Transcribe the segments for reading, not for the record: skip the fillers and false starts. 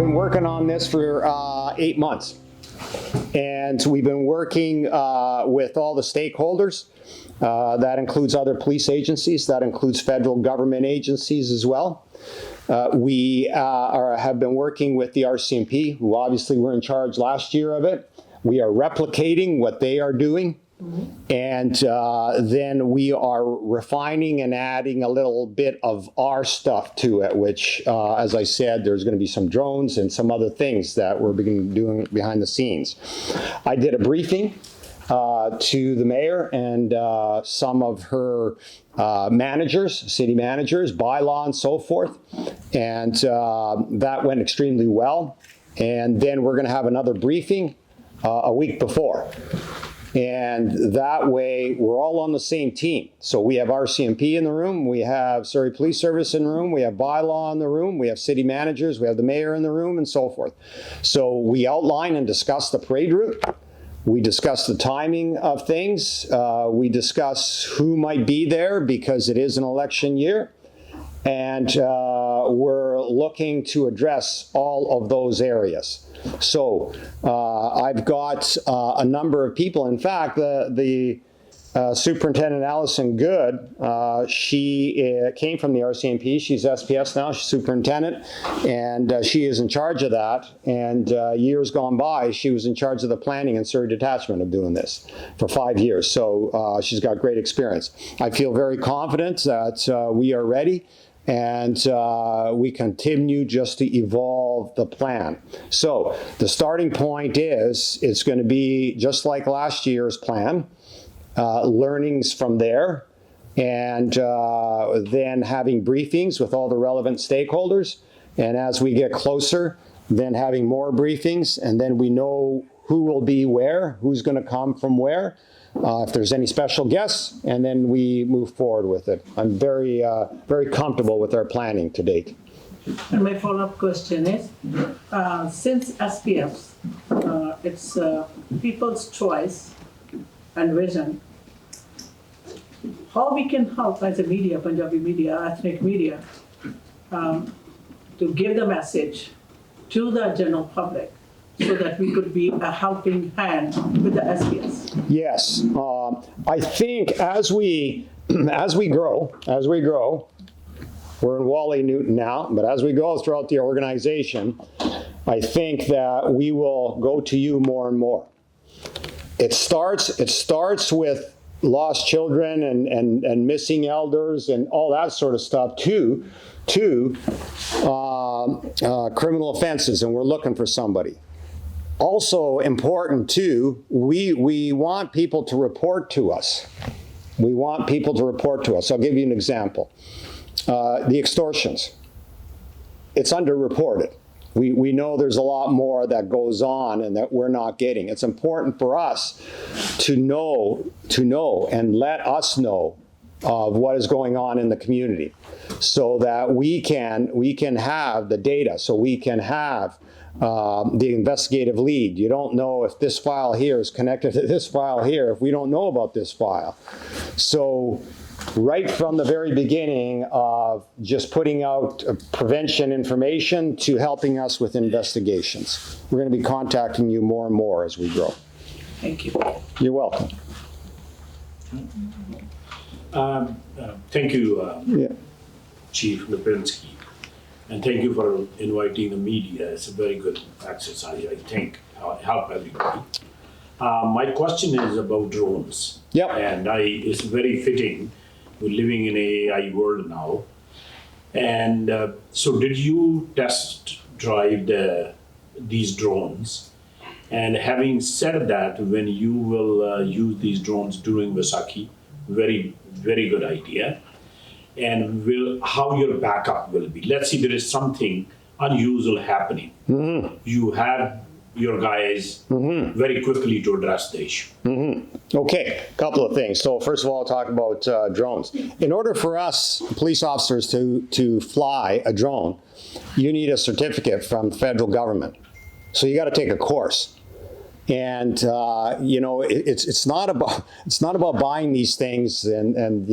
been working on this for 8 months. And we've been working with all the stakeholders. That includes other police agencies. That includes federal government agencies as well. We have been working with the RCMP, who obviously were in charge last year of it. We are replicating what they are doing. And then we are refining and adding a little bit of our stuff to it, which, as I said, there's going to be some drones and some other things that we're doing behind the scenes. I did a briefing to the mayor and some of her managers, city managers, bylaw and so forth, and that went extremely well. And then we're going to have another briefing a week before. And that way, we're all on the same team. So we have RCMP in the room, we have Surrey Police Service in the room, we have bylaw in the room, we have city managers, we have the mayor in the room, and so forth. So we outline and discuss the parade route. We discuss the timing of things. We discuss who might be there because it is an election year. And we're looking to address all of those areas. So I've got a number of people. In fact, the Superintendent Allison Good, she came from the RCMP. She's SPS now. She's superintendent, and she is in charge of that. And years gone by, she was in charge of the planning and Surrey detachment of doing this for 5 years. So she's got great experience. I feel very confident that we are ready. And we continue just to evolve the plan. So the starting point is, it's going to be just like last year's plan, learnings from there, and then having briefings with all the relevant stakeholders. And as we get closer, then having more briefings, and then we know who will be where, who's going to come from where. If there's any special guests, and then we move forward with it. I'm very, very comfortable with our planning to date. And my follow-up question is, since SPF, it's people's choice and vision, how we can help as a media, Punjabi media, ethnic media, to give the message to the general public, so that we could be a helping hand with the SPS. Yes, I think as we grow, we're in Wally Newton now, but as we go throughout the organization, I think that we will go to you more and more. It starts with lost children and missing elders and all that sort of stuff to criminal offenses, and we're looking for somebody. Also important too, we want people to report to us. We want people to report to us. I'll give you an example. The extortions. It's underreported. We know there's a lot more that goes on and that we're not getting. It's important for us to know and let us know of what is going on in the community, so that we can have the data, so we can have the investigative lead. You don't know if this file here is connected to this file here if we don't know about this file. So right from the very beginning of just putting out prevention information to helping us with investigations. We're going to be contacting you more and more as we grow. Thank you. You're welcome. Thank you, Chief Lipinski. And thank you for inviting the media. It's a very good exercise, I think, help everybody. My question is about drones. Yep. And it's very fitting. We're living in an AI world now. And so did you test drive these drones? And having said that, when you will use these drones during Vaisakhi, very, very good idea. And how your backup will be. Let's see, there is something unusual happening. Mm-hmm. You have your guys very quickly to address the issue. Mm-hmm. Okay, a couple of things. So first of all, I'll talk about drones. In order for us police officers to fly a drone, you need a certificate from the federal government. So you got to take a course. And you know, it's not about buying these things and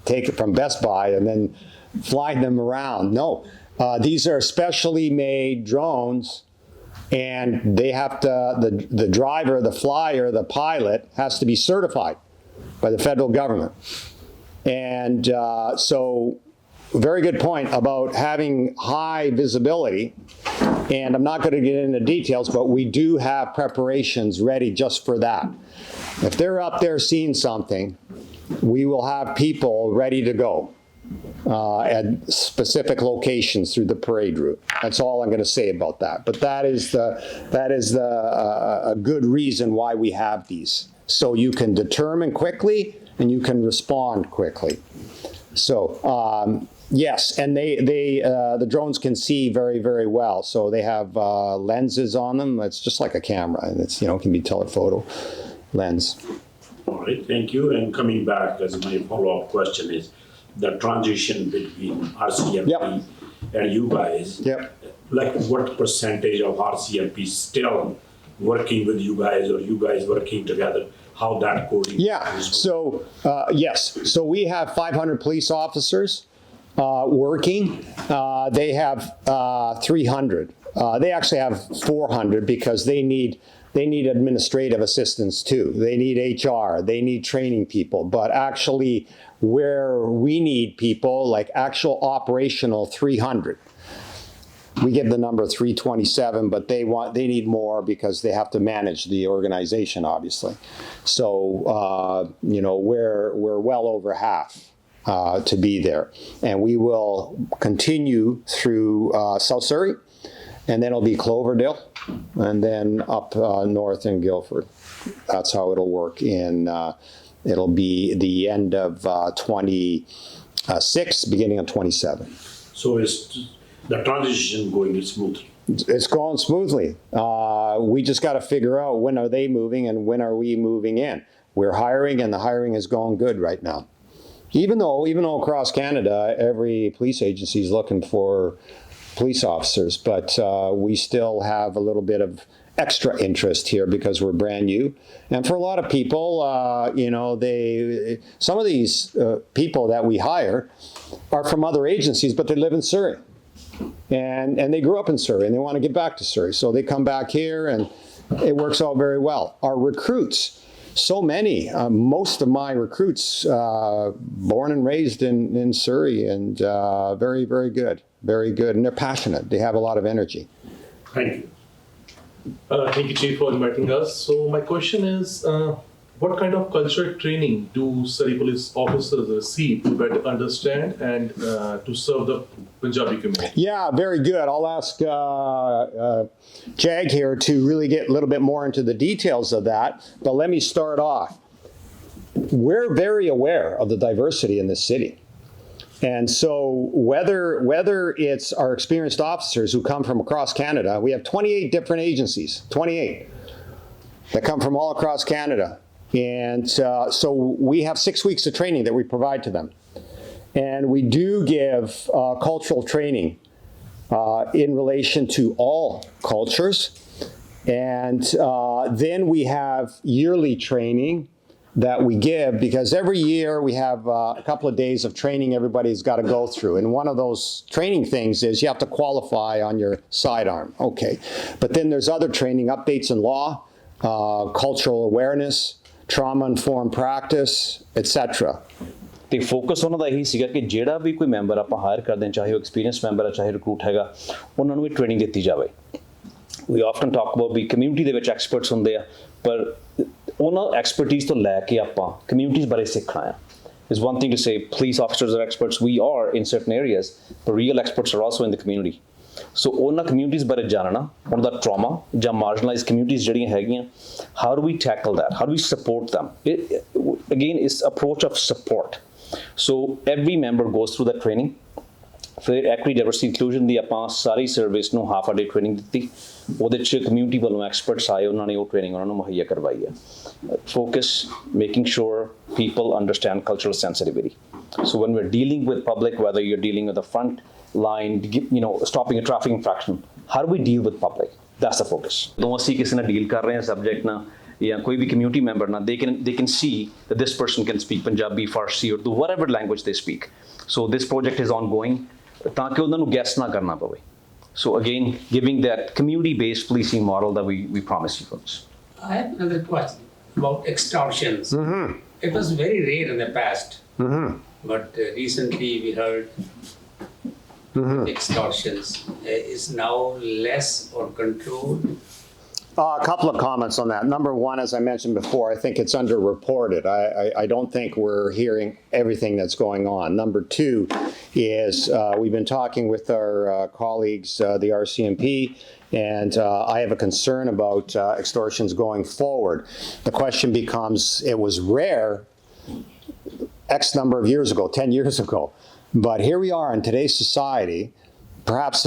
take it from Best Buy and then flying them around. No, These are specially made drones, and they have to, the driver, the flyer, the pilot has to be certified by the federal government. And so, very good point about having high visibility. And I'm not going to get into details, but we do have preparations ready just for that. If they're up there seeing something, we will have people ready to go at specific locations through the parade route. That's all I'm going to say about that. But that is a good reason why we have these. So you can determine quickly and you can respond quickly. So, yes, and the drones can see very, very well. So they have lenses on them. It's just like a camera, and it's, can be telephoto lens. All right, thank you. And coming back, as my follow-up question is the transition between RCMP Yep. and you guys. Yep. Like, what percentage of RCMP still working with you guys, or you guys working together? How that coordination Yeah. is? So yes. So we have 500 police officers working. They have 300. They actually have 400 because they need administrative assistance too. They need HR. They need training people. But actually, where we need people, like actual operational, 300. We give the number 327, but they need more because they have to manage the organization, obviously. So we're well over half to be there, and we will continue through South Surrey, and then it'll be Cloverdale, and then up north in Guildford. That's how it'll work. It'll be the end of 26, beginning of 27. So is the transition going smoothly? It's going smoothly. We just got to figure out when are they moving and when are we moving in. We're hiring, and the hiring is going good right now. Even though across Canada, every police agency is looking for police officers, but we still have a little bit of extra interest here because we're brand new. And for a lot of people, some of these people that we hire are from other agencies, but they live in Surrey. And they grew up in Surrey, and they want to get back to Surrey. So they come back here, and it works out very well. Our recruits, so many, most of my recruits, born and raised in Surrey, and very, very good. Very good. And they're passionate. They have a lot of energy. Thank you. Thank you, Chief, for inviting us. So my question is, what kind of cultural training do Surrey police officers receive to better understand and to serve the Punjabi community? Yeah, very good. I'll ask Jag here to really get a little bit more into the details of that. But let me start off. We're very aware of the diversity in this city. And so whether it's our experienced officers who come from across Canada, we have 28 different agencies, 28, that come from all across Canada. And so we have 6 weeks of training that we provide to them. And we do give cultural training in relation to all cultures. And then we have yearly training that we give, because every year we have a couple of days of training everybody's got to go through. And one of those training things is you have to qualify on your sidearm. Okay. But then there's other training, updates in law, cultural awareness, trauma-informed practice, etc. ਤੇ focus ਉਹਨਾਂ ਦਾ ਇਹੀ ਸੀਗਾ ਕਿ ਜਿਹੜਾ ਵੀ ਕੋਈ member ਆਪਾਂ hire ਕਰਦੇ ਹਾਂ, ਚਾਹੇ ਉਹ ਐਕਸਪੀਰੀਅੰਸ ਮੈਂਬਰ ਹੈ, ਚਾਹੇ ਰਿਕਰੂਟ ਹੈਗਾ, ਉਹਨਾਂ ਨੂੰ ਇਹ ਟ੍ਰੇਨਿੰਗ ਦਿੱਤੀ ਜਾਵੇ. ਵੀ ਆਫਟਨ ਟਾਕ ਅਬਾਊਟ ਵੀ ਕਮਿਊਨਿਟੀ ਦੇ ਵਿੱਚ ਐਕਸਪਰਟਸ ਹੁੰਦੇ ਆ, ਪਰ ਉਹਨਾਂ ਐਕਸਪਰਟੀਜ਼ ਤੋਂ ਲੈ ਕੇ ਆਪਾਂ ਕਮਿਊਨਿਟੀਜ਼ ਬਾਰੇ ਸਿੱਖਣਾ ਆ. It's one thing to say police officers are experts. We are in certain areas, but real experts are also in the community. So ਉਹਨਾਂ communities ਬਾਰੇ ਜਾਣਨਾ, ਉਹਨਾਂ ਦਾ trauma ਜਾਂ marginalized communities ਜਿਹੜੀਆਂ ਹੈਗੀਆਂ, how do we tackle that? How do we support them? Again, it's approach of support. So every member goes through that training. ਫਿਰ equity diversity inclusion ਦੀ ਆਪਾਂ ਸਾਰੀ service ਨੂੰ ਹਾਫ a day ਟ੍ਰੇਨਿੰਗ ਦਿੱਤੀ. ਉਹਦੇ 'ਚ community ਵੱਲੋਂ experts ਆਏ, ਉਹਨਾਂ ਨੇ ਉਹ ਟ੍ਰੇਨਿੰਗ ਉਹਨਾਂ ਨੂੰ ਮੁਹੱਈਆ ਕਰਵਾਈ ਹੈ. Focus, making sure people understand cultural sensitivity. So when we're dealing with public, whether you're dealing with the front line, stopping a traffic infraction, how do we deal with public? That's the focus. ਜਦੋਂ ਅਸੀਂ ਕਿਸੇ ਨਾਲ deal ਕਰ ਰਹੇ ਹਾਂ subject ਨਾਲ, ਜਾਂ ਕੋਈ ਵੀ ਕਮਿਊਨਿਟੀ ਮੈਂਬਰ ਨਾਲ, they can see that this person can speak Punjabi, Farsi, Urdu, whatever language they speak. So this project is ongoing. ਤਾਂ ਕਿ ਉਹਨਾਂ ਨੂੰ ਗੈਸ ਨਾ ਕਰਨਾ ਪਵੇ. So again, giving that community-based policing model that we promise you folks. I have another question about extortions. It was very rare in the past, but recently we heard extortions is now less or controlled. A couple of comments on that. Number one, as I mentioned before, I think it's underreported. I don't think we're hearing everything that's going on. Number two is we've been talking with our colleagues, the RCMP, and I have a concern about extortions going forward. The question becomes, it was rare X number of years ago, 10 years ago, but here we are in today's society. Perhaps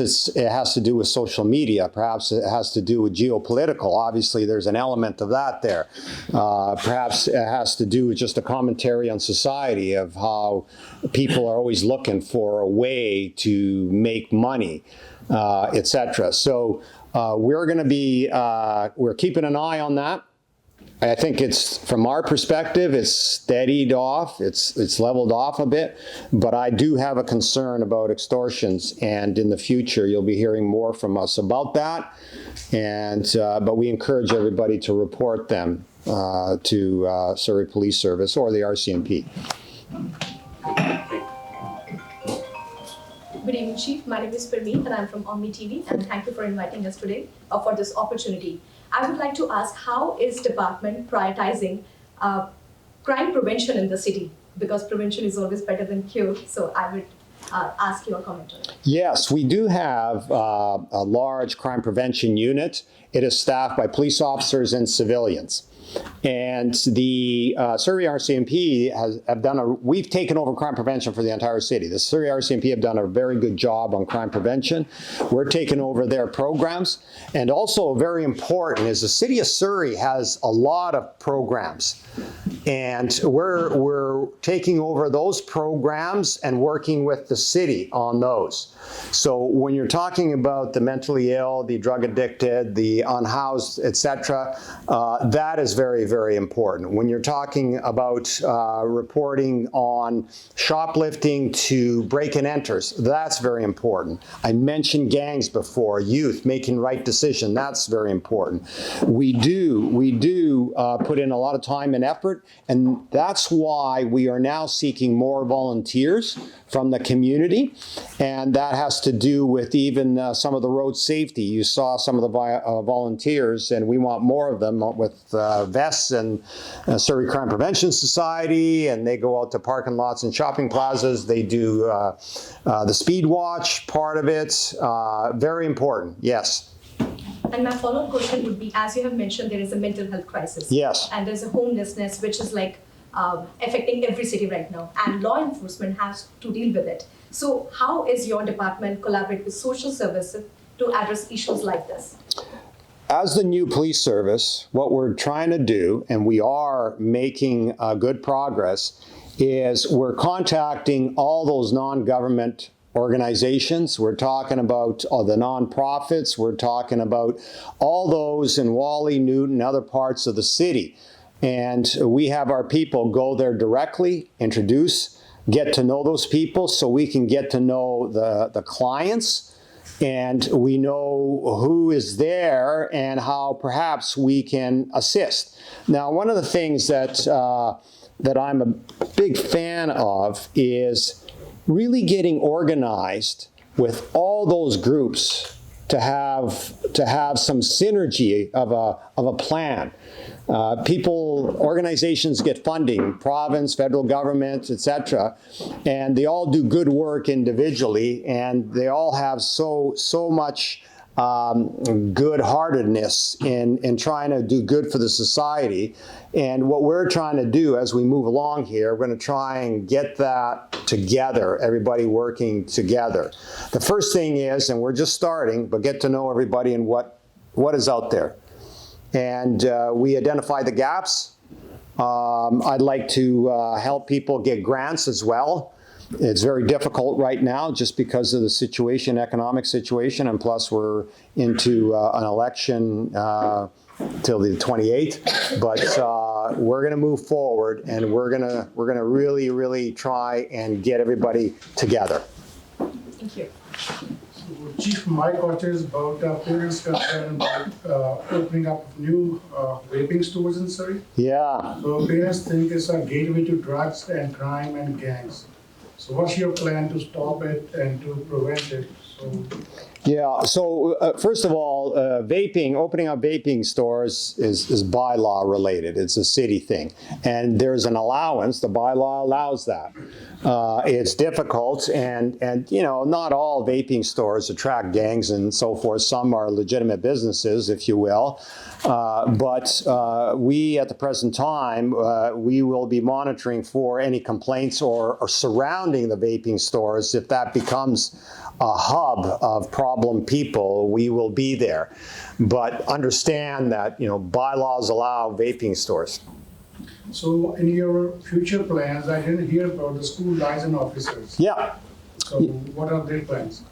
it has to do with social media. Perhaps it has to do with geopolitical. Obviously, there's an element of that there. Perhaps it has to do with just a commentary on society of how people are always looking for a way to make money, etc. So we're keeping an eye on that. I think it's, from our perspective, it's steadied off, it's leveled off a bit, but I do have a concern about extortions, and in the future you'll be hearing more from us about that, and but we encourage everybody to report them to Surrey Police Service or the RCMP. Good evening, Chief. My name is Parmeet and I'm from Omni TV, and thank you for inviting us today for this opportunity. I would like to ask, how is department prioritizing crime prevention in the city? Because prevention is always better than cure. So I would ask your comment on it. Yes, we do have a large crime prevention unit. It is staffed by police officers and civilians. And the Surrey RCMP we've taken over crime prevention for the entire city. The Surrey RCMP have done a very good job on crime prevention. We're taking over their programs. And also very important is the city of Surrey has a lot of programs. And we're taking over those programs and working with the city on those. So when you're talking about the mentally ill, the drug addicted, the unhoused, etc., that is very, very important. When you're talking about reporting on shoplifting to break and enters, that's very important. I mentioned gangs before, youth making right decision, that's very important. We do put in a lot of time and effort, and that's why we are now seeking more volunteers from the community, and that has to do with even some of the road safety. You saw some of the volunteers, and we want more of them with vests and Surrey Crime Prevention Society, and they go out to parking lots and shopping plazas. They do the speed watch part of it. Very important, yes. And my follow-up question would be, as you have mentioned, there is a mental health crisis. Yes. And there's a homelessness, which is like affecting every city right now, and law enforcement has to deal with it. So how is your department collaborate with social services to address issues like this? As the new police service, what we're trying to do, and we are making good progress, is we're contacting all those non-government organizations. We're talking about the nonprofits. We're talking about all those in Whalley, Newton, other parts of the city. And we have our people go there directly, introduce, get to know those people so we can get to know the clients, and we know who is there and how perhaps we can assist. Now, one of the things that I'm a big fan of is really getting organized with all those groups to have some synergy of a plan. Organizations get funding, province, federal government, etc., and they all do good work individually, and they all have so much good-heartedness in trying to do good for the society. And what we're trying to do as we move along here, we're going to try and get that together, everybody working together. The first thing is, and we're just starting, but get to know everybody and what is out there. And we identify the gaps. I'd like to help people get grants as well. It's very difficult right now just because of the situation, economic situation, and plus we're into an election till the 28th. But we're going to move forward, and we're going to really, really try and get everybody together. Thank you. Chief, my question is about parents' concern about opening up new vaping stores in Surrey. Yeah. So parents think it's a gateway to drugs and crime and gangs. So what's your plan to stop it and to prevent it? Yeah, so first of all, opening up vaping stores is bylaw related. It's a city thing. And there's an allowance, the bylaw allows that. It's difficult and not all vaping stores attract gangs and so forth. Some are legitimate businesses, if you will. But we, at the present time, we will be monitoring for any complaints or surrounding the vaping stores. If that becomes a hub of problem people, we will be there. But understand that, bylaws allow vaping stores. So in your future plans, I didn't hear about the school liaison officers. Yeah. So what are their plans?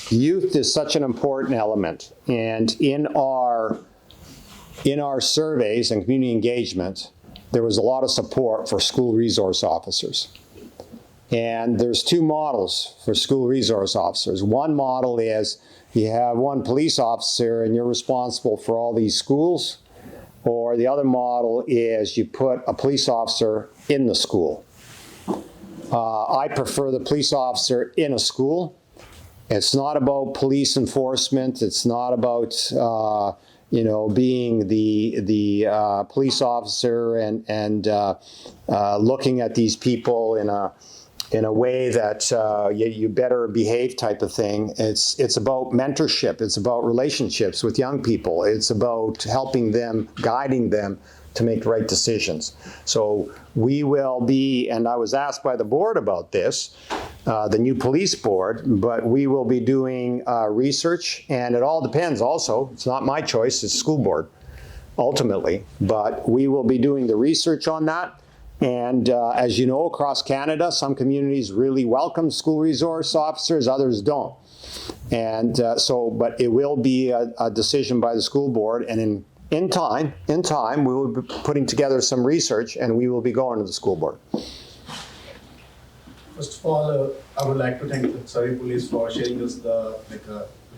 Youth is such an important element. And in our surveys and community engagement, there was a lot of support for school resource officers. And there's two models for school resource officers. One model is you have one police officer and you're responsible for all these schools. Or the other model is you put a police officer in the school. I prefer the police officer in a school. It's not about police enforcement. It's not about being the police officer and looking at these people in a way that you better behave type of thing. It's about mentorship. It's about relationships with young people. It's about helping them, guiding them to make the right decisions. So we will be, and I was asked by the board about this, the new police board, but we will be doing research, and it all depends also. It's not my choice, it's school board, ultimately. But we will be doing the research on that. And as you know, across Canada, some communities really welcome school resource officers, others don't. And but it will be a decision by the school board, and in time, we will be putting together some research, and we will be going to the school board. First of all, I would like to thank the Surrey Police for sharing us a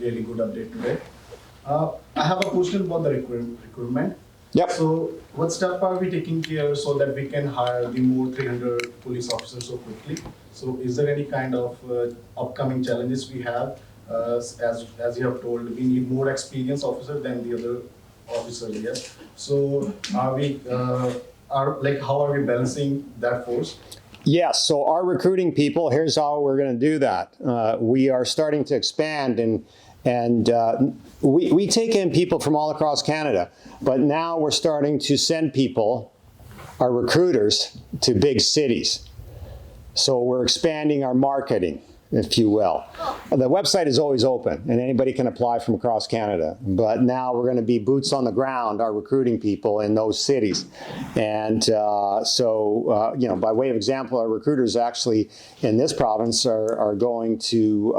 really good update today. I have a question about the recruitment. Yep. So what step are we taking here so that we can hire the more 300 police officers so quickly? So is there any kind of upcoming challenges we have? As you have told, we need more experienced officers than the other officers, yes. So how are we balancing that force? Yes, so our recruiting people, here's how we're going to do that. We are starting to expand, and we take in people from all across Canada, but now we're starting to send people, our recruiters, to big cities. So we're expanding our marketing, if you will. The website is always open, and anybody can apply from across Canada. But now we're going to be boots on the ground, our recruiting people in those cities. And by way of example, our recruiters actually in this province are going to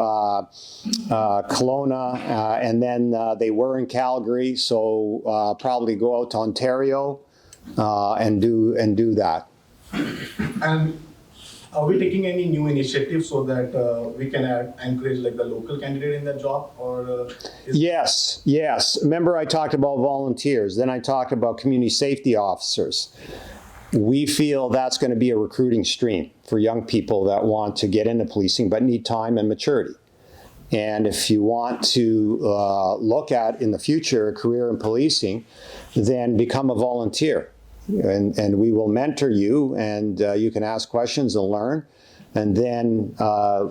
Kelowna, and then they were in Calgary, so probably go out to Ontario and do that. And are we taking any new initiatives so that we can encourage the local candidate in that job? Or Yes. Remember I talked about volunteers, then I talked about community safety officers. We feel that's going to be a recruiting stream for young people that want to get into policing but need time and maturity. And if you want to look at in the future a career in policing, then become a volunteer. And we will mentor you, and you can ask questions and learn. And then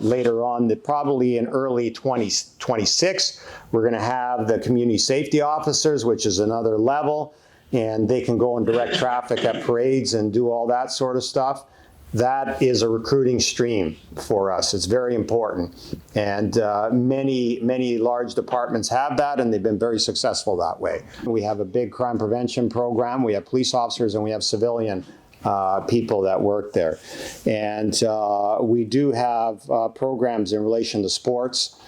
later on, probably in early 2026, we're going to have the community safety officers, which is another level, and they can go and direct traffic at parades and do all that sort of stuff. That is a recruiting stream for us. It's very important. And many large departments have that, and they've been very successful that way. We have a big crime prevention program. We have police officers and we have civilian people that work there. And we do have programs in relation to sports.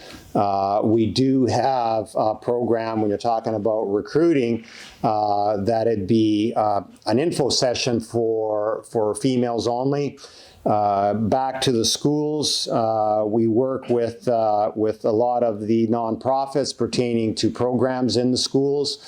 We do have a program when you're talking about recruiting that it'd be an info session for females only. Back to the schools, we work with a lot of the nonprofits pertaining to programs in the schools.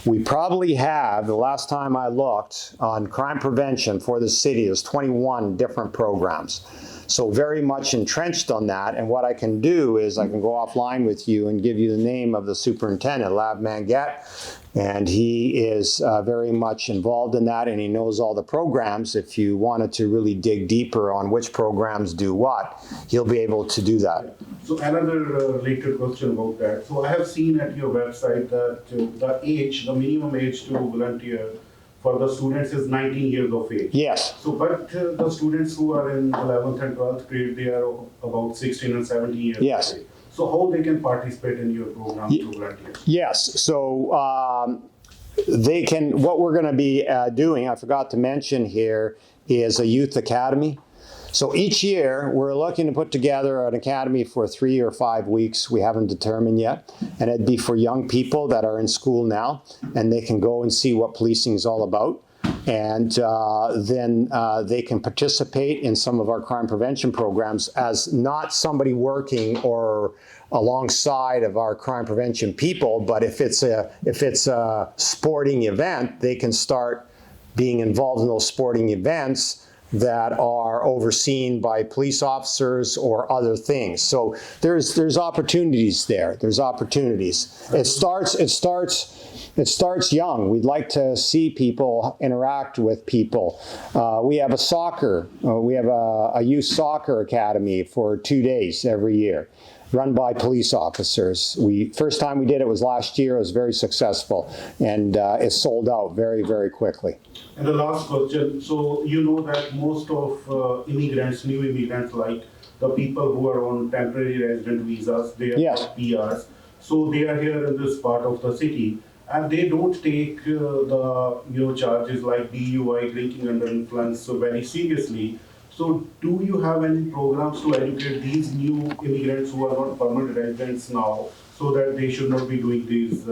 We probably have, the last time I looked, on crime prevention for the city, there's 21 different programs. So very much entrenched on that. And what I can do is I can go offline with you and give you the name of the superintendent, Lav Mangat. And he is very much involved in that, and he knows all the programs. If you wanted to really dig deeper on which programs do what, he'll be able to do that. So another related question about that. So I have seen at your website that the minimum age to volunteer for the students is 19 years of age. Yes. So, but the students who are in 11th and 12th grade, they are about 16 and 17 years Yes. of age. So how they can participate in your program to volunteer? Yes. So they can, what we're going to be doing, I forgot to mention here, is a youth academy. So each year, we're looking to put together an academy for 3 or 5 weeks. We haven't determined yet. And it'd be for young people that are in school now, and they can go and see what policing is all about. And then they can participate in some of our crime prevention programs as not somebody working or alongside of our crime prevention people, but if it's a sporting event, they can start being involved in those sporting events that are overseen by police officers or other things. So there's opportunities there. There's opportunities. It starts young. We'd like to see people interact with people. We have a youth soccer academy for 2 days every year, run by police officers. First time we did it was last year. It was very successful, and it sold out very, very quickly. And the last question, so you know that most of new immigrants, like the people who are on temporary resident visas, they are Yes. not PRs. So they are here in this part of the city, and they don't take the charges like DUI, drinking under influence, so very seriously. So do you have any programs to educate these new immigrants who are not permanent residents now, so that they should not be doing these,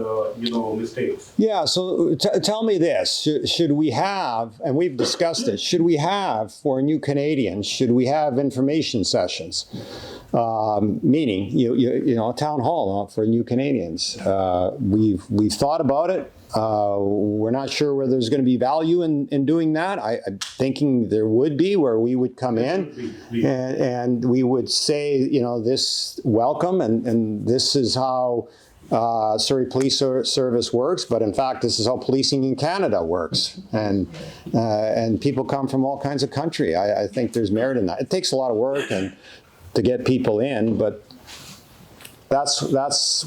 mistakes? Yeah, so tell me this, should we have, and we've discussed it, should we have, for new Canadians, should we have information sessions? Meaning, a town hall for new Canadians. We've thought about it. We're not sure whether there's going to be value in doing that. I'm thinking there would be, where we would come in and we would say, this welcome, and this is how Surrey Police Service works, but in fact, this is how policing in Canada works. And people come from all kinds of country. I think there's merit in that. It takes a lot of work and to get people in, but that's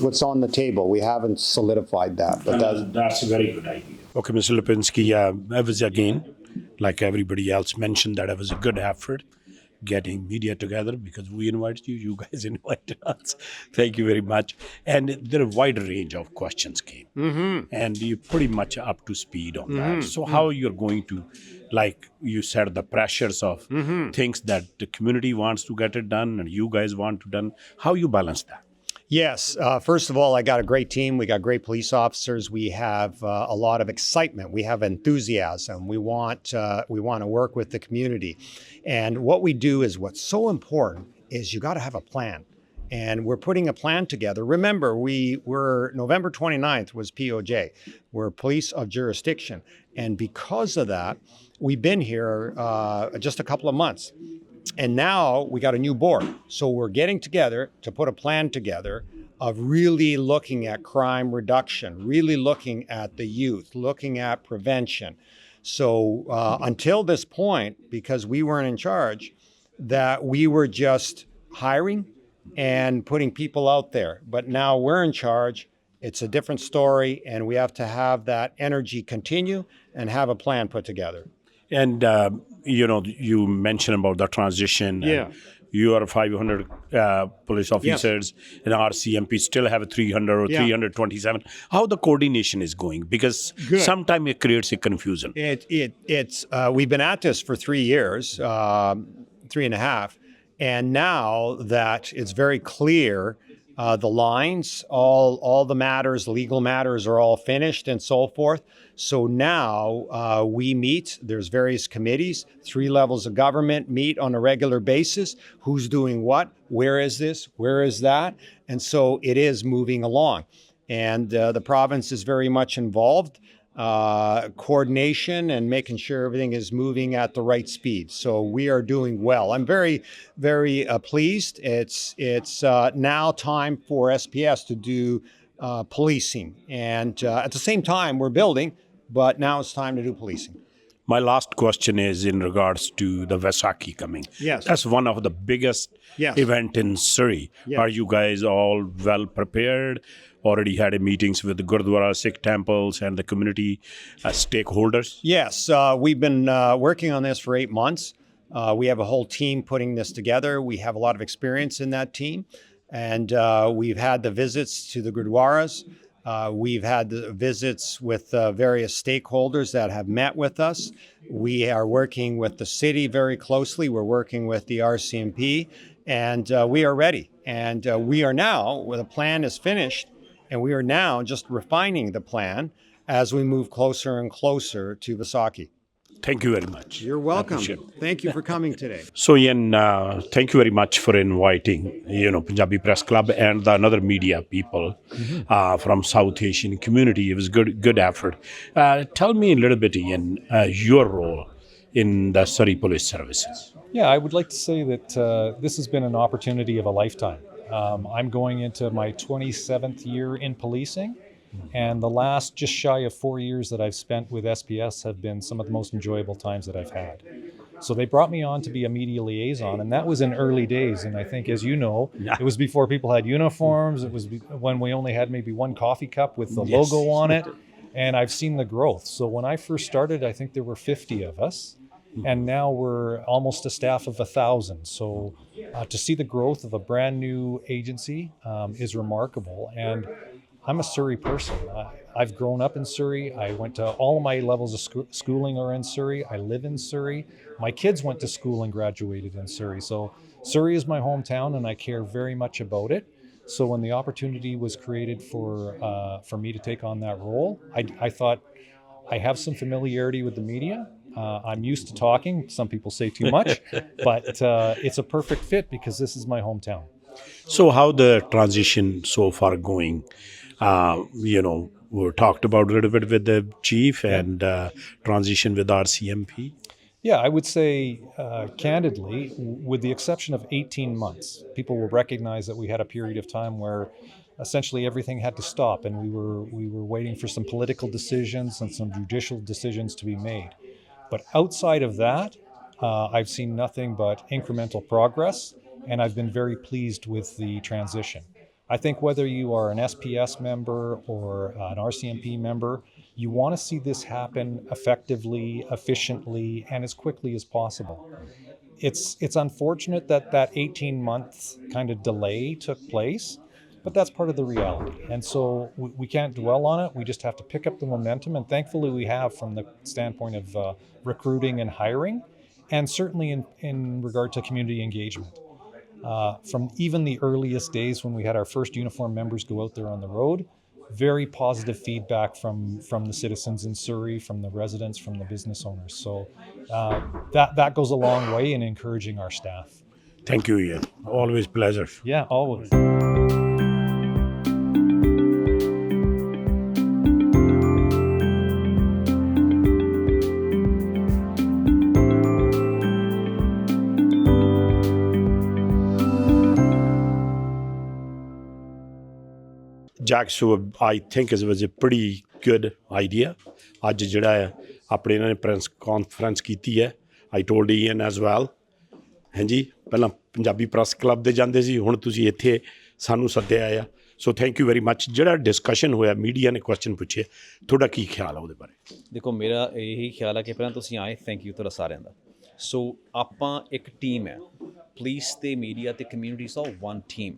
what's on the table. We haven't solidified that, but That's a very good idea. Okay, Mr. Lipinski, I was again, like everybody else mentioned, that it was a good effort getting media together because we invited you, you guys invited us. Thank you very much. And there are a wide range of questions came. And you're pretty much up to speed on that. So how you're going to, like you said, the pressures of things that the community wants to get it done and you guys want to done, how you balance that? Yes. First of all, I got a great team. We got great police officers. We have a lot of excitement. We have enthusiasm. We want to work with the community. And what we do is what's so important is you got to have a plan. And we're putting a plan together. Remember, we're November 29th was POJ. We're police of jurisdiction. And because of that, we've been here just a couple of months. And now we got a new board. So we're getting together to put a plan together of really looking at crime reduction, really looking at the youth, looking at prevention. So until this point, because we weren't in charge, that we were just hiring and putting people out there. But now we're in charge. It's a different story, and we have to have that energy continue and have a plan put together. And, you mentioned about the transition. Yeah. You are 500 police officers, and RCMP still have 300 or 327. How the coordination is going? Because sometimes it creates a confusion. It's we've been at this for 3 years, 3.5, and now that it's very clear the lines, all the matters, legal matters are all finished and so forth. So now we meet, there's various committees, 3 levels of government meet on a regular basis. Who's doing what? Where is this? Where is that? And so it is moving along. And the province is very much involved. Coordination and making sure everything is moving at the right speed. So we are doing well. I'm very, very pleased. It's now time for SPS to do policing. And at the same time, we're building, but now it's time to do policing. My last question is in regards to the Vaisakhi coming. Yes. That's one of the biggest event in Surrey. Yes. Are you guys all well prepared? Already had meetings with the Gurdwara, Sikh temples and the community stakeholders? Yes, we've been working on this for 8 months. We have a whole team putting this together. We have a lot of experience in that team. And we've had the visits to the Gurdwaras. We've had the visits with various stakeholders that have met with us. We are working with the city very closely. We're working with the RCMP, and we are ready. And we are now, the plan is finished, and we are now just refining the plan as we move closer and closer to Vaisakhi. Thank you very much. You're welcome. Thank you for coming today. So Ian, thank you very much for inviting, Punjabi Press Club and the another media people from South Asian community. It was good effort. Tell me a little bit, Ian, your role in the Surrey Police Services. Yeah, I would like to say that this has been an opportunity of a lifetime. I'm going into my 27th year in policing, and the last just shy of 4 years that I've spent with SPS have been some of the most enjoyable times that I've had. So they brought me on to be a media liaison, and that was in early days. And I think, as you know, it was before people had uniforms. It was when we only had maybe one coffee cup with the logo on it. And I've seen the growth. So when I first started, I think there were 50 of us. And now we're almost a staff of 1,000. So to see the growth of a brand new agency is remarkable. And I'm a Surrey person. I've grown up in Surrey. I went to all of my levels of schooling are in Surrey. I live in Surrey. My kids went to school and graduated in Surrey. So Surrey is my hometown, and I care very much about it. So when the opportunity was created for me to take on that role, I thought I have some familiarity with the media. I'm used to talking. Some people say too much, but it's a perfect fit because this is my hometown. So how the transition so far going? We talked about a little bit with the chief and transition with RCMP. Yeah, I would say candidly, with the exception of 18 months, people will recognize that we had a period of time where essentially everything had to stop, and we were waiting for some political decisions and some judicial decisions to be made. But outside of that, I've seen nothing but incremental progress, and I've been very pleased with the transition. I think whether you are an SPS member or an RCMP member, you want to see this happen effectively, efficiently, and as quickly as possible. It's unfortunate that 18-month kind of delay took place, but that's part of the reality. And so we can't dwell on it. We just have to pick up the momentum. And thankfully we have from the standpoint of recruiting and hiring, and certainly in regard to community engagement. From even the earliest days when we had our first uniformed members go out there on the road, very positive feedback from the citizens in Surrey, from the residents, from the business owners. So that goes a long way in encouraging our staff. Thank you, Ian. Always pleasure. Yeah, always. Jack, so I think it was a pretty good idea. ਅੱਜ ਜਿਹੜਾ ਹੈ ਆਪਣੇ ਇਹਨਾਂ ਨੇ press conference ਕੀਤੀ ਹੈ. I told Ian as well. ਹਾਂਜੀ, ਪਹਿਲਾਂ ਪੰਜਾਬੀ ਪ੍ਰੈਸ ਕਲੱਬ ਦੇ ਜਾਂਦੇ ਸੀ, ਹੁਣ ਤੁਸੀਂ ਇੱਥੇ ਸਾਨੂੰ ਸੱਦਿਆ ਆ. ਸੋ ਥੈਂਕ ਯੂ ਵੈਰੀ ਮੱਚ. ਜਿਹੜਾ ਡਿਸਕਸ਼ਨ ਹੋਇਆ, ਮੀਡੀਆ ਨੇ ਕੁਐਸਚਨ ਪੁੱਛੇ, ਤੁਹਾਡਾ ਕੀ ਖਿਆਲ ਆ ਉਹਦੇ ਬਾਰੇ? ਦੇਖੋ, ਮੇਰਾ ਇਹੀ ਖਿਆਲ ਹੈ ਕਿ ਪਹਿਲਾਂ ਤੁਸੀਂ ਆਏ, ਥੈਂਕ ਯੂ ਤੁਹਾਡਾ ਸਾਰਿਆਂ ਦਾ. ਸੋ ਆਪਾਂ ਇੱਕ ਟੀਮ ਹੈ, ਪੁਲਿਸ ਤੇ ਮੀਡੀਆ ਤੇ ਕਮਿਊਨਿਟੀ ਸੋ ਵਨ ਟੀਮ.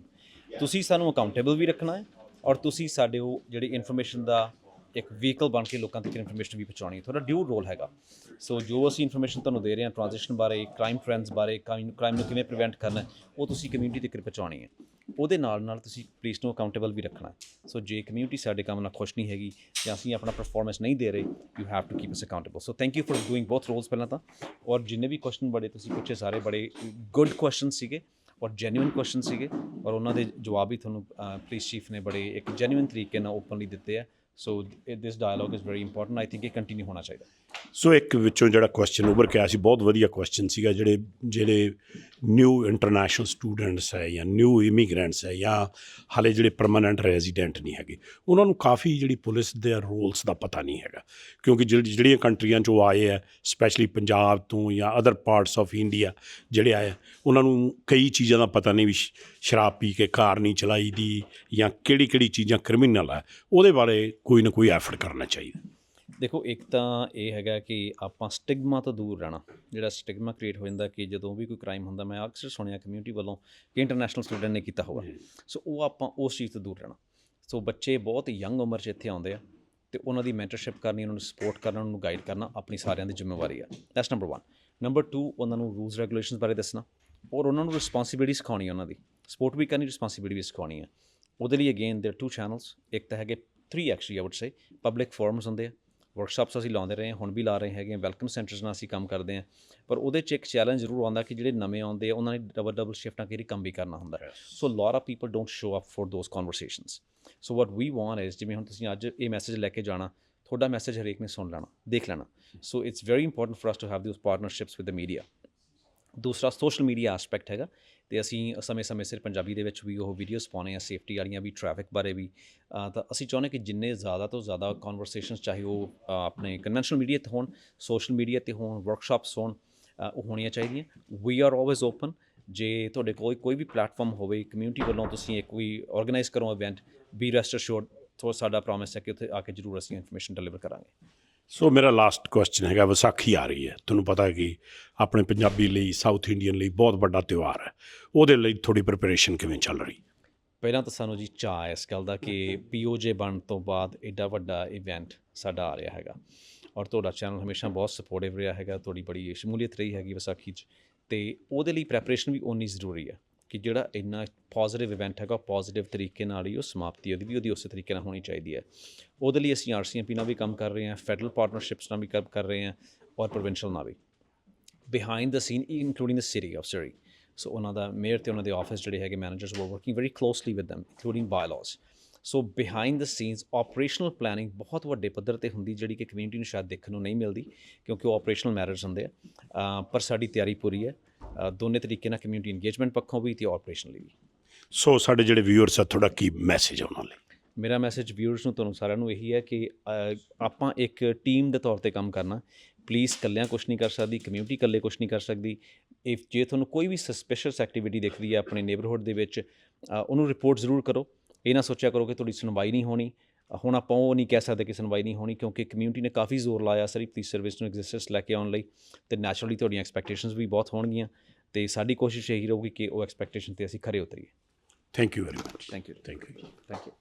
ਤੁਸੀਂ ਸਾਨੂੰ ਅਕਾਊਂਟੇਬਲ ਵੀ ਰੱਖਣਾ ਹੈ, ਔਰ ਤੁਸੀਂ ਸਾਡੇ ਉਹ ਜਿਹੜੀ ਇਨਫੋਰਮੇਸ਼ਨ ਦਾ ਇੱਕ ਵਹੀਕਲ ਬਣ ਕੇ ਲੋਕਾਂ ਤੱਕ ਇਨਫੋਰਮੇਸ਼ਨ ਵੀ ਪਹੁੰਚਾਉਣੀ ਹੈ. ਤੁਹਾਡਾ ਡਿਊ ਰੋਲ ਹੈਗਾ. ਸੋ ਜੋ ਅਸੀਂ ਇਨਫੋਰਮੇਸ਼ਨ ਤੁਹਾਨੂੰ ਦੇ ਰਹੇ ਹਾਂ ਟ੍ਰਾਂਜੈਕਸ਼ਨ ਬਾਰੇ, ਕ੍ਰਾਈਮ ਟ੍ਰੈਂਡਸ ਬਾਰੇ, ਕ੍ਰਾਈਮ ਨੂੰ ਕਿਵੇਂ ਪ੍ਰੀਵੈਂਟ ਕਰਨਾ, ਉਹ ਤੁਸੀਂ ਕਮਿਊਨਿਟੀ ਤੱਕ ਪਹੁੰਚਾਉਣੀ ਹੈ. ਉਹਦੇ ਨਾਲ ਤੁਸੀਂ ਪੁਲਿਸ ਨੂੰ ਅਕਾਊਂਟੇਬਲ ਵੀ ਰੱਖਣਾ ਹੈ। ਸੋ ਜੇ ਕਮਿਊਨਿਟੀ ਸਾਡੇ ਕੰਮ ਨਾਲ ਖੁਸ਼ ਨਹੀਂ ਹੈਗੀ ਜਾਂ ਅਸੀਂ ਆਪਣਾ ਪਰਫਾਰਮੈਂਸ ਨਹੀਂ ਦੇ ਰਹੇ, you have to keep us accountable. So thank you for doing both roles ਪਹਿਲਾਂ ਤਾਂ। ਔਰ ਜਿੰਨੇ ਵੀ ਕੁਐਸਚਨ ਬੜੇ ਤੁਸੀਂ ਪੁੱਛੇ ਸਾਰੇ ਬੜੇ ਗੁੱਡ ਕੁਐਸਚਨ ਸੀਗੇ ਔਰ ਜੈਨੂਇਨ ਕੁਐਸਚਨ ਸੀਗੇ, ਔਰ ਉਹਨਾਂ ਦੇ ਜਵਾਬ ਵੀ ਤੁਹਾਨੂੰ ਪੁਲਿਸ ਚੀਫ ਨੇ ਬੜੇ ਇੱਕ ਜੈਨੂਇਨ ਤਰੀਕੇ ਨਾਲ ਓਪਨਲੀ ਦਿੱਤੇ ਆ। So this dialogue is very important. I think ਇਹ ਕੰਟੀਨਿਊ ਹੋਣਾ ਚਾਹੀਦਾ। ਸੋ ਇੱਕ ਵਿੱਚੋਂ ਜਿਹੜਾ ਕੁਐਸਚਨ ਉੱਭਰ ਕੇ ਆਇਆ ਸੀ, ਬਹੁਤ ਵਧੀਆ ਕੁਐਸਚਨ ਸੀਗਾ, ਜਿਹੜੇ ਨਿਊ ਇੰਟਰਨੈਸ਼ਨਲ ਸਟੂਡੈਂਟਸ ਹੈ ਜਾਂ ਨਿਊ ਇਮੀਗ੍ਰੈਂਟਸ ਹੈ ਜਾਂ ਹਾਲੇ ਜਿਹੜੇ ਪਰਮਾਨੈਂਟ ਰੈਜ਼ੀਡੈਂਟ ਨਹੀਂ ਹੈਗੇ, ਉਹਨਾਂ ਨੂੰ ਕਾਫੀ ਜਿਹੜੀ ਪੁਲਿਸ ਦੇ ਰੋਲਸ ਦਾ ਪਤਾ ਨਹੀਂ ਹੈਗਾ, ਕਿਉਂਕਿ ਜਿਹੜੀਆਂ ਕੰਟਰੀਆਂ 'ਚੋਂ ਆਏ ਹੈ, ਸਪੈਸ਼ਲੀ ਪੰਜਾਬ ਤੋਂ ਜਾਂ ਅਦਰ ਪਾਰਟਸ ਆਫ ਇੰਡੀਆ ਜਿਹੜੇ ਆਏ, ਉਹਨਾਂ ਨੂੰ ਕਈ ਚੀਜ਼ਾਂ ਦਾ ਪਤਾ ਨਹੀਂ ਵੀ ਸ਼ਰਾਬ ਪੀ ਕੇ ਕਾਰ ਨਹੀਂ ਚਲਾਈ ਦੀ ਜਾਂ ਕਿਹੜੀ ਚੀਜ਼ਾਂ ਕ੍ਰਿਮੀਨਲ ਹੈ। ਉਹਦੇ ਬਾਰੇ ਕੋਈ ਨਾ ਕੋਈ ਐਫਰਟ ਕਰਨਾ ਚਾਹੀਦਾ। ਦੇਖੋ, ਇੱਕ ਤਾਂ ਇਹ ਹੈਗਾ ਕਿ ਆਪਾਂ ਸਟਿਗਮਾ ਤੋਂ ਦੂਰ ਰਹਿਣਾ। ਜਿਹੜਾ ਸਟਿਗਮਾ ਕ੍ਰੀਏਟ ਹੋ ਜਾਂਦਾ ਕਿ ਜਦੋਂ ਵੀ ਕੋਈ ਕ੍ਰਾਈਮ ਹੁੰਦਾ, ਮੈਂ ਅਕਸਰ ਸੁਣਿਆ ਕਮਿਊਨਿਟੀ ਵੱਲੋਂ ਕਿ ਇੰਟਰਨੈਸ਼ਨਲ ਸਟੂਡੈਂਟ ਨੇ ਕੀਤਾ ਹੋਇਆ। ਸੋ ਉਹ ਆਪਾਂ ਉਸ ਚੀਜ਼ ਤੋਂ ਦੂਰ ਰਹਿਣਾ। ਸੋ ਬੱਚੇ ਬਹੁਤ ਯੰਗ ਉਮਰ 'ਚ ਇੱਥੇ ਆਉਂਦੇ ਆ ਅਤੇ ਉਹਨਾਂ ਦੀ ਮੈਂਟਰਸ਼ਿਪ ਕਰਨੀ, ਉਹਨਾਂ ਨੂੰ ਸਪੋਰਟ ਕਰਨਾ, ਉਹਨਾਂ ਨੂੰ ਗਾਈਡ ਕਰਨਾ ਆਪਣੀ ਸਾਰਿਆਂ ਦੀ ਜ਼ਿੰਮੇਵਾਰੀ ਆ। That's number 1। ਨੰਬਰ 2, ਉਹਨਾਂ ਨੂੰ ਰੂਲਸ ਰੈਗੂਲੇਸ਼ਨਸ ਬਾਰੇ ਦੱਸਣਾ ਔਰ ਉਹਨਾਂ ਨੂੰ ਰਿਸਪੋਂਸੀਬਿਲਿਟੀ ਸਿਖਾਉਣੀ, ਉਹਨਾਂ ਦੀ ਸਪੋਰਟ ਵੀ ਕਰਨੀ, ਰਿਸਪੋਂਸੀਬਿਲਿਟੀ ਵੀ ਸਿਖਾਉਣੀ ਆ। ਉਹਦੇ ਲਈ ਅਗੇਨ ਦੇਰ 2 ਚੈਨਲਸ। ਇੱਕ ਤਾਂ ਹੈਗੇ 3 actually I would say public forums ਹੁੰਦੇ ਆ, ਵਰਕਸ਼ਾਪਸ ਅਸੀਂ ਲਾਉਂਦੇ ਰਹੇ ਹਾਂ, ਹੁਣ ਵੀ ਲਾ ਰਹੇ ਹੈਗੇ, ਵੈਲਕਮ ਸੈਂਟਰਸ ਨਾਲ ਅਸੀਂ ਕੰਮ ਕਰਦੇ ਹਾਂ। ਪਰ ਉਹਦੇ 'ਚ ਇੱਕ ਚੈਲੰਜ ਜ਼ਰੂਰ ਆਉਂਦਾ ਕਿ ਜਿਹੜੇ ਨਵੇਂ ਆਉਂਦੇ ਆ ਉਹਨਾਂ ਨੇ ਡਬਲ ਸ਼ਿਫਟਾਂ ਕਈ ਕੰਮ ਵੀ ਕਰਨਾ ਹੁੰਦਾ। So lot of people don't show up for those conversations. So what we want is, ਜਿਵੇਂ ਹੁਣ ਤੁਸੀਂ ਅੱਜ ਇਹ ਮੈਸੇਜ ਲੈ ਕੇ ਜਾਣਾ, ਤੁਹਾਡਾ ਮੈਸੇਜ ਹਰੇਕ ਨੇ ਸੁਣ ਲੈਣਾ, ਦੇਖ ਲੈਣਾ। So it's very important for us to have those partnerships with the media. ਦੂਸਰਾ ਸੋਸ਼ਲ ਮੀਡੀਆ ਐਸਪੈਕਟ ਹੈਗਾ, ਅਤੇ ਅਸੀਂ ਸਮੇਂ ਸਿਰ ਪੰਜਾਬੀ ਦੇ ਵਿੱਚ ਵੀ ਉਹ ਵੀਡੀਓਜ਼ ਪਾਉਂਦੇ ਹਾਂ, ਸੇਫਟੀ ਵਾਲੀਆਂ ਵੀ, ਟਰੈਫਿਕ ਬਾਰੇ ਵੀ। ਤਾਂ ਅਸੀਂ ਚਾਹੁੰਦੇ ਕਿ ਜਿੰਨੇ ਜ਼ਿਆਦਾ ਤੋਂ ਜ਼ਿਆਦਾ ਕਨਵਰਸੇਸ਼ਨਸ, ਚਾਹੇ ਉਹ ਆਪਣੇ ਕਨਵੈਨਸ਼ਨਲ ਮੀਡੀਆ 'ਤੇ ਹੋਣ, ਸੋਸ਼ਲ ਮੀਡੀਆ 'ਤੇ ਹੋਣ, ਵਰਕਸ਼ਾਪਸ ਹੋਣ, ਉਹ ਹੋਣੀਆਂ ਚਾਹੀਦੀਆਂ। We are always open. ਜੇ ਤੁਹਾਡੇ ਕੋਲ ਕੋਈ ਵੀ ਪਲੈਟਫਾਰਮ ਹੋਵੇ ਕਮਿਊਨਿਟੀ ਵੱਲੋਂ, ਤੁਸੀਂ ਇੱਕ ਕੋਈ ਔਰਗਨਾਈਜ਼ ਕਰੋ ਇਵੈਂਟ, ਬੀ ਰੈਸਟ ਅਸ਼ੋਰਡ, ਸਾਡਾ ਪ੍ਰੋਮਿਸ ਹੈ ਕਿ ਉੱਥੇ ਆ ਕੇ ਜ਼ਰੂਰ ਅਸੀਂ ਇਨਫੋਰਮੇਸ਼ਨ ਡਿਲੀਵਰ ਕਰਾਂਗੇ। ਸੋ ਮੇਰਾ ਲਾਸਟ ਕੁਐਸਚਨ ਹੈਗਾ, ਵਿਸਾਖੀ ਆ ਰਹੀ ਹੈ, ਤੁਹਾਨੂੰ ਪਤਾ ਹੈ ਕਿ ਆਪਣੇ ਪੰਜਾਬੀ ਲਈ, ਸਾਊਥ ਇੰਡੀਅਨ ਲਈ ਬਹੁਤ ਵੱਡਾ ਤਿਉਹਾਰ ਹੈ। ਉਹਦੇ ਲਈ ਤੁਹਾਡੀ ਪ੍ਰਿਪਰੇਸ਼ਨ ਕਿਵੇਂ ਚੱਲ ਰਹੀ? ਪਹਿਲਾਂ ਤਾਂ ਸਾਨੂੰ ਜੀ ਚਾਅ ਹੈ ਇਸ ਗੱਲ ਦਾ ਕਿ POJ ਬਣਨ ਤੋਂ ਬਾਅਦ ਐਡਾ ਵੱਡਾ ਇਵੈਂਟ ਸਾਡਾ ਆ ਰਿਹਾ ਹੈਗਾ, ਔਰ ਤੁਹਾਡਾ ਚੈਨਲ ਹਮੇਸ਼ਾ ਬਹੁਤ ਸਪੋਰਟਿਵ ਰਿਹਾ ਹੈਗਾ, ਤੁਹਾਡੀ ਬੜੀ ਸ਼ਮੂਲੀਅਤ ਰਹੀ ਹੈਗੀ ਵਿਸਾਖੀ 'ਚ, ਅਤੇ ਉਹਦੇ ਲਈ ਪ੍ਰੈਪਰੇਸ਼ਨ ਵੀ ਓਨੀ ਜ਼ਰੂਰੀ ਹੈ ਕਿ ਜਿਹੜਾ ਇੰਨਾ ਪੋਜ਼ੀਟਿਵ ਇਵੈਂਟ ਹੈਗਾ, ਪੋਜ਼ੀਟਿਵ ਤਰੀਕੇ ਨਾਲ ਹੀ ਉਹ ਸਮਾਪਤੀ ਉਹਦੀ ਉਸੇ ਤਰੀਕੇ ਨਾਲ ਹੋਣੀ ਚਾਹੀਦੀ ਹੈ। ਉਹਦੇ ਲਈ ਅਸੀਂ RCMP ਨਾਲ ਵੀ ਕੰਮ ਕਰ ਰਹੇ ਹਾਂ, ਫੈਡਰਲ ਪਾਰਟਨਰਸ਼ਿਪਸ ਨਾਲ ਵੀ ਕੰਮ ਕਰ ਰਹੇ ਹਾਂ, ਔਰ ਪ੍ਰੋਵਿੰਸ਼ਲ ਨਾਲ ਵੀ। Behind the scene including the city of Surrey, so ਉਹਨਾਂ ਦਾ ਮੇਅਰ ਅਤੇ ਉਹਨਾਂ ਦੇ ਆਫਿਸ ਜਿਹੜੇ ਹੈਗੇ ਮੈਨੇਜਰਸ ਵਰ working very ਕਲੋਸਲੀ with them, including bylaws. So behind the scenes operational planning ਬਹੁਤ ਵੱਡੇ ਪੱਧਰ 'ਤੇ ਹੁੰਦੀ, ਜਿਹੜੀ ਕਿ ਕਮਿਊਨਿਟੀ ਨੂੰ ਸ਼ਾਇਦ ਦੇਖਣ ਨੂੰ ਨਹੀਂ ਮਿਲਦੀ ਕਿਉਂਕਿ ਉਹ ਆਪਰੇਸ਼ਨਲ ਮੈਟਰਸ ਹੁੰਦੇ ਆ। ਪਰ ਸਾਡੀ ਤਿਆਰੀ ਪੂਰੀ ਹੈ, ਦੋਨੇ ਤਰੀਕੇ ਨਾਲ, ਕਮਿਊਨਿਟੀ ਇੰਗੇਜਮੈਂਟ ਪੱਖੋਂ ਵੀ ਅਤੇ ਆਪਰੇਸ਼ਨਲੀ ਵੀ। ਸੋ ਸਾਡੇ ਜਿਹੜੇ ਵਿਊਅਰਸ ਆ, ਤੁਹਾਡਾ ਕੀ ਮੈਸੇਜ ਆ ਉਹਨਾਂ ਲਈ? ਮੇਰਾ ਮੈਸੇਜ ਵਿਊਅਰਸ ਨੂੰ, ਤੁਹਾਨੂੰ ਸਾਰਿਆਂ ਨੂੰ ਇਹੀ ਹੈ ਕਿ ਆਪਾਂ ਇੱਕ ਟੀਮ ਦੇ ਤੌਰ 'ਤੇ ਕੰਮ ਕਰਨਾ। ਪੁਲਿਸ ਇਕੱਲਿਆਂ ਕੁਛ ਨਹੀਂ ਕਰ ਸਕਦੀ, ਕਮਿਊਨਿਟੀ ਇਕੱਲੇ ਕੁਛ ਨਹੀਂ ਕਰ ਸਕਦੀ। ਜੇ ਤੁਹਾਨੂੰ ਕੋਈ ਵੀ ਸਸਪੀਸ਼ੀਅਸ ਐਕਟੀਵਿਟੀ ਦਿਖਦੀ ਹੈ ਆਪਣੇ ਨੇਬਰਹੁੱਡ ਦੇ ਵਿੱਚ, ਉਹਨੂੰ ਰਿਪੋਰਟ ਜ਼ਰੂਰ ਕਰੋ। ਇਹ ਨਾ ਸੋਚਿਆ ਕਰੋ ਕਿ ਤੁਹਾਡੀ ਸੁਣਵਾਈ ਨਹੀਂ ਹੋਣੀ। ਹੁਣ ਆਪਾਂ ਉਹ ਨਹੀਂ ਕਹਿ ਸਕਦੇ ਕਿ ਸੁਣਵਾਈ ਨਹੀਂ ਹੋਣੀ, ਕਿਉਂਕਿ ਕਮਿਊਨਿਟੀ ਨੇ ਕਾਫੀ ਜ਼ੋਰ ਲਾਇਆ ਸਾਰੀ ਪੁਲਿਸ ਸਰਵਿਸ ਨੂੰ ਐਗਜ਼ਿਸਟੈਂਸ ਲੈ ਕੇ ਆਉਣ ਲਈ, ਅਤੇ ਨੈਚੁਰਲੀ ਤੁਹਾਡੀਆਂ ਐਕਸਪੈਕਟੇਸ਼ਨਸ ਵੀ ਬਹੁਤ ਹੋਣਗੀਆਂ, ਅਤੇ ਸਾਡੀ ਕੋਸ਼ਿਸ਼ ਇਹੀ ਰਹੂਗੀ ਕਿ ਉਹ ਐਕਸਪੈਕਟੇਸ਼ਨ 'ਤੇ ਅਸੀਂ ਖਰੇ ਉਤਰੀਏ। Thank you very much. Thank you.